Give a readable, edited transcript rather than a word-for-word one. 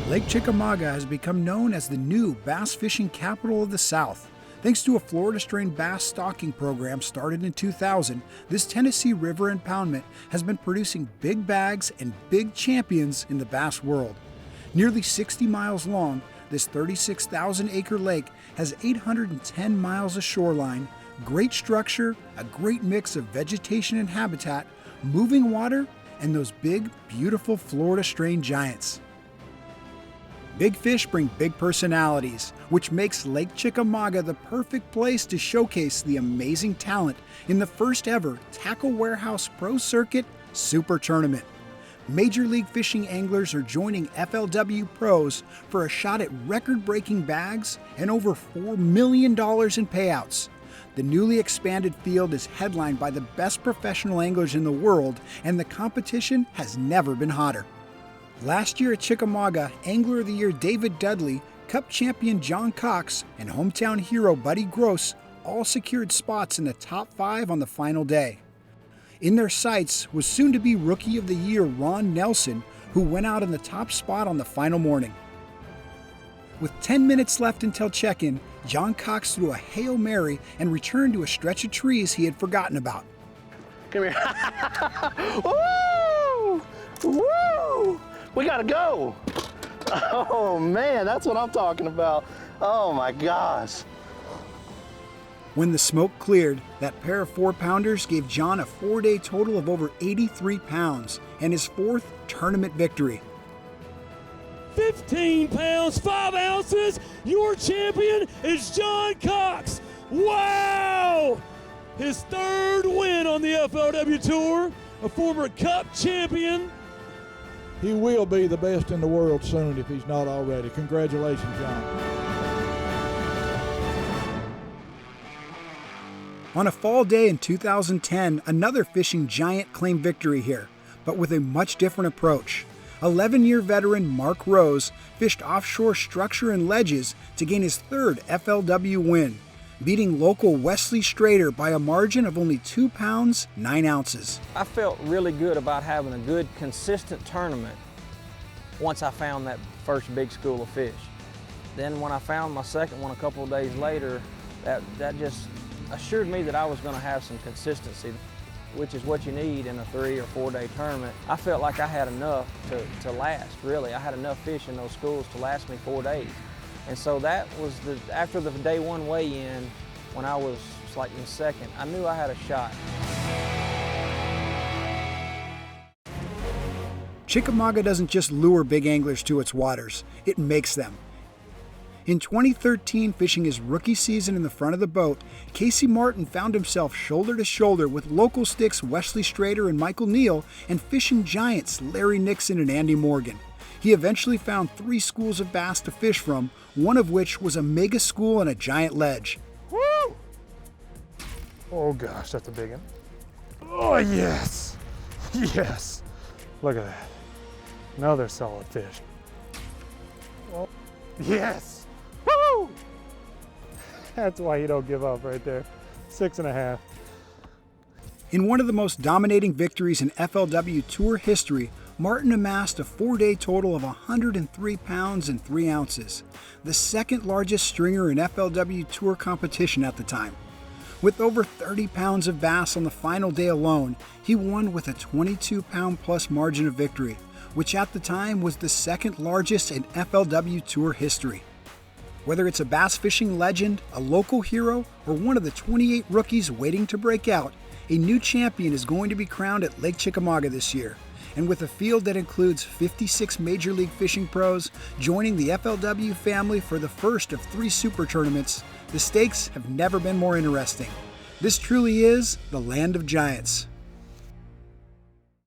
Lake Chickamauga has become known as the new bass fishing capital of the South. Thanks to a Florida strain bass stocking program started in 2000, this Tennessee River impoundment has been producing big bags and big champions in the bass world. Nearly 60 miles long, this 36,000-acre lake has 810 miles of shoreline, great structure, a great mix of vegetation and habitat, moving water, and those big, beautiful Florida strain giants. Big fish bring big personalities, which makes Lake Chickamauga the perfect place to showcase the amazing talent in the first ever Tackle Warehouse Pro Circuit Super Tournament. Major League Fishing anglers are joining FLW pros for a shot at record-breaking bags and over $4 million in payouts. The newly expanded field is headlined by the best professional anglers in the world, and the competition has never been hotter. Last year at Chickamauga, Angler of the Year David Dudley, Cup champion John Cox, and hometown hero Buddy Gross all secured spots in the top 5 on the final day. In their sights was soon-to-be Rookie of the Year Ron Nelson, who went out in the top spot on the final morning. With 10 minutes left until check-in, John Cox threw a Hail Mary and returned to a stretch of trees he had forgotten about. Come here. Woo! Woo! We gotta go. Oh man, that's what I'm talking about. Oh my gosh. When the smoke cleared, that pair of 4-pounders gave John a 4-day total of over 83 pounds and his 4th tournament victory. 15 pounds, 5 ounces. Your champion is John Cox. Wow! His 3rd win on the FLW Tour, a former Cup champion. He will be the best in the world soon if he's not already. Congratulations, John. On a fall day in 2010, another fishing giant claimed victory here, but with a much different approach. 11-year veteran Mark Rose fished offshore structure and ledges to gain his 3rd FLW win, beating local Wesley Strader by a margin of only 2 pounds, 9 ounces. I felt really good about having a good, consistent tournament once I found that first big school of fish. Then when I found my second one a couple of days later, that just assured me that I was going to have some consistency, which is what you need in a 3 or 4 day tournament. I felt like I had enough to last, really. I had enough fish in those schools to last me 4 days. And so that was after the day 1 weigh-in, when I was like in second, I knew I had a shot. Chickamauga doesn't just lure big anglers to its waters, it makes them. In 2013, fishing his rookie season in the front of the boat, Casey Martin found himself shoulder to shoulder with local sticks Wesley Strader and Michael Neal and fishing giants Larry Nixon and Andy Morgan. He eventually found 3 schools of bass to fish from, one of which was a mega school and a giant ledge. Woo! Oh gosh, that's a big one. Oh yes, yes. Look at that. Another solid fish. Oh, yes. Woo! That's why you don't give up right there. 6.5. In one of the most dominating victories in FLW Tour history, Martin amassed a 4-day total of 103 pounds and 3 ounces, the 2nd largest stringer in FLW Tour competition at the time. With over 30 pounds of bass on the final day alone, he won with a 22-pound-plus margin of victory, which at the time was the 2nd largest in FLW Tour history. Whether it's a bass fishing legend, a local hero, or one of the 28 rookies waiting to break out, a new champion is going to be crowned at Lake Chickamauga this year. And with a field that includes 56 Major League Fishing pros joining the FLW family for the first of 3 super tournaments, the stakes have never been more interesting. This truly is the land of giants.